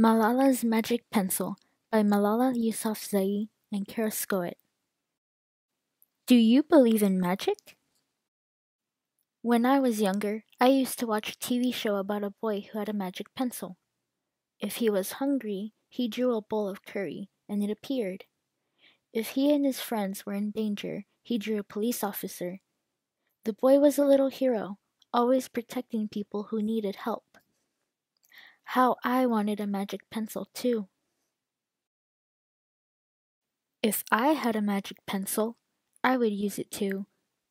Malala's Magic Pencil by Malala Yousafzai and Kara. Do you believe in magic? When I was younger, I used to watch a TV show about a boy who had a magic pencil. If he was hungry, he drew a bowl of curry, and it appeared. If he and his friends were in danger, he drew a police officer. The boy was a little hero, always protecting people who needed help. How I wanted a magic pencil, too. If I had a magic pencil, I would use it to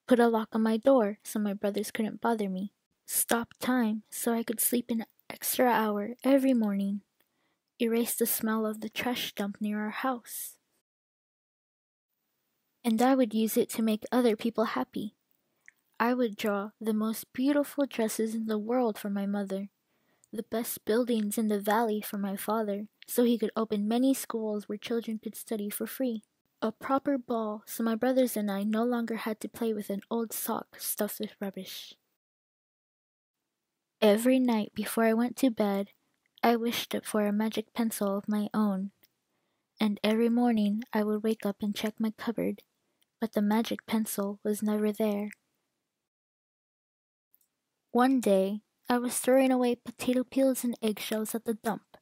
put a lock on my door so my brothers couldn't bother me, stop time so I could sleep an extra hour every morning, erase the smell of the trash dump near our house. And I would use it to make other people happy. I would draw the most beautiful dresses in the world for my mother, the best buildings in the valley for my father, so he could open many schools where children could study for free. A proper ball so my brothers and I no longer had to play with an old sock stuffed with rubbish. Every night before I went to bed, I wished for a magic pencil of my own. And every morning I would wake up and check my cupboard, but the magic pencil was never there. One day, I was throwing away potato peels and eggshells at the dump.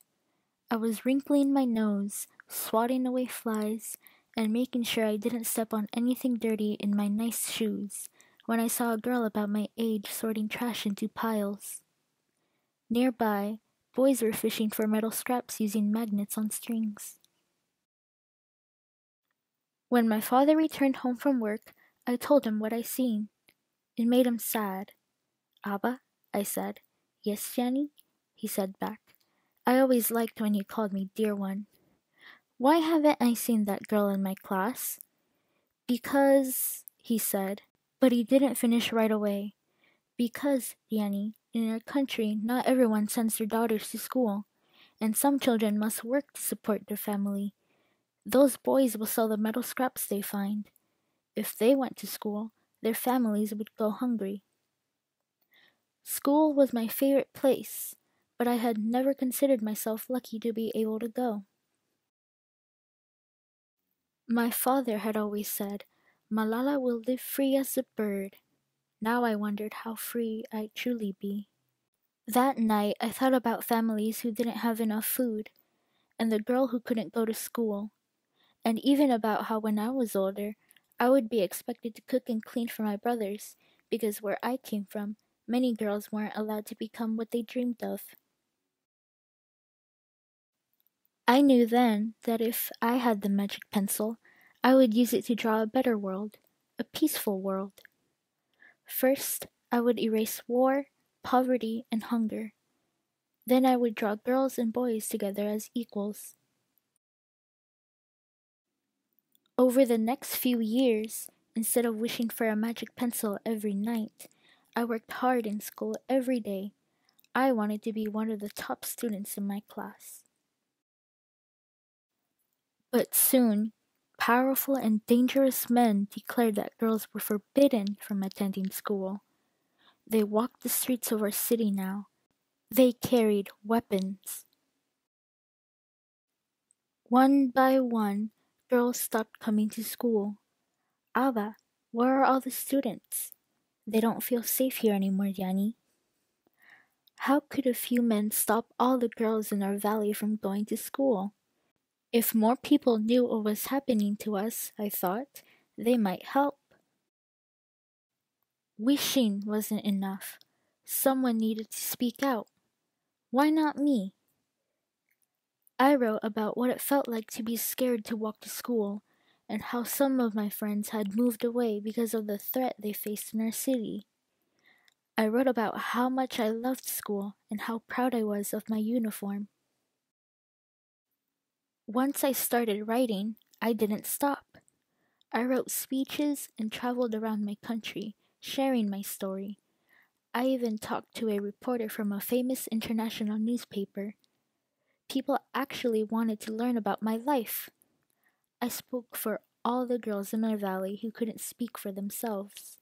I was wrinkling my nose, swatting away flies, and making sure I didn't step on anything dirty in my nice shoes, when I saw a girl about my age sorting trash into piles. Nearby, boys were fishing for metal scraps using magnets on strings. When my father returned home from work, I told him what I seen. It made him sad. "Abba," I said. "Yes, Jenny?" he said back. I always liked when he called me dear one. "Why haven't I seen that girl in my class?" "Because," he said, but he didn't finish right away. "Because, Yanni, in our country not everyone sends their daughters to school, and some children must work to support their family. Those boys will sell the metal scraps they find. If they went to school, their families would go hungry." School was my favorite place, but I had never considered myself lucky to be able to go. My father had always said, "Malala will live free as a bird." Now I wondered how free I'd truly be. That night I thought about families who didn't have enough food, and the girl who couldn't go to school, and even about how when I was older, I would be expected to cook and clean for my brothers, because where I came from, many girls weren't allowed to become what they dreamed of. I knew then that if I had the magic pencil, I would use it to draw a better world, a peaceful world. First, I would erase war, poverty, and hunger. Then I would draw girls and boys together as equals. Over the next few years, instead of wishing for a magic pencil every night, I worked hard in school every day. I wanted to be one of the top students in my class. But soon, powerful and dangerous men declared that girls were forbidden from attending school. They walked the streets of our city now. They carried weapons. One by one, girls stopped coming to school. "Abba, where are all the students? They don't feel safe here anymore, Yanni." How could a few men stop all the girls in our valley from going to school? If more people knew what was happening to us, I thought, they might help. Wishing wasn't enough. Someone needed to speak out. Why not me? I wrote about what it felt like to be scared to walk to school, and how some of my friends had moved away because of the threat they faced in our city. I wrote about how much I loved school and how proud I was of my uniform. Once I started writing, I didn't stop. I wrote speeches and traveled around my country, sharing my story. I even talked to a reporter from a famous international newspaper. People actually wanted to learn about my life. I spoke for all the girls in my valley who couldn't speak for themselves.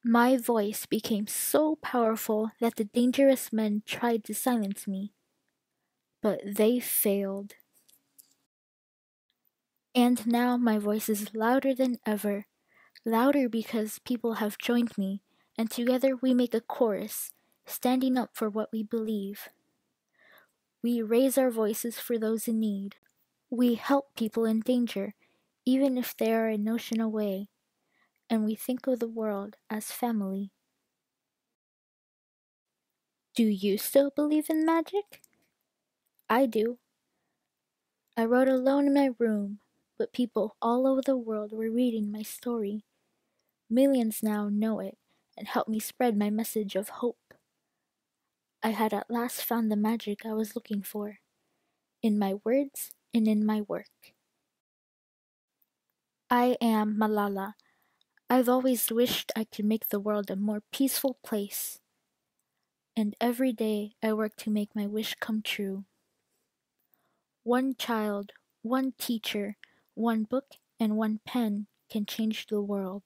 My voice became so powerful that the dangerous men tried to silence me, but they failed. And now my voice is louder than ever, louder because people have joined me, and together we make a chorus, standing up for what we believe. We raise our voices for those in need. We help people in danger, even if they are an ocean away, and we think of the world as family. Do you still believe in magic? I do. I wrote alone in my room, but people all over the world were reading my story. Millions now know it and help me spread my message of hope. I had at last found the magic I was looking for, in my words and in my work. I am Malala. I've always wished I could make the world a more peaceful place, and every day I work to make my wish come true. One child, one teacher, one book, and one pen can change the world.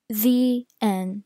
The end.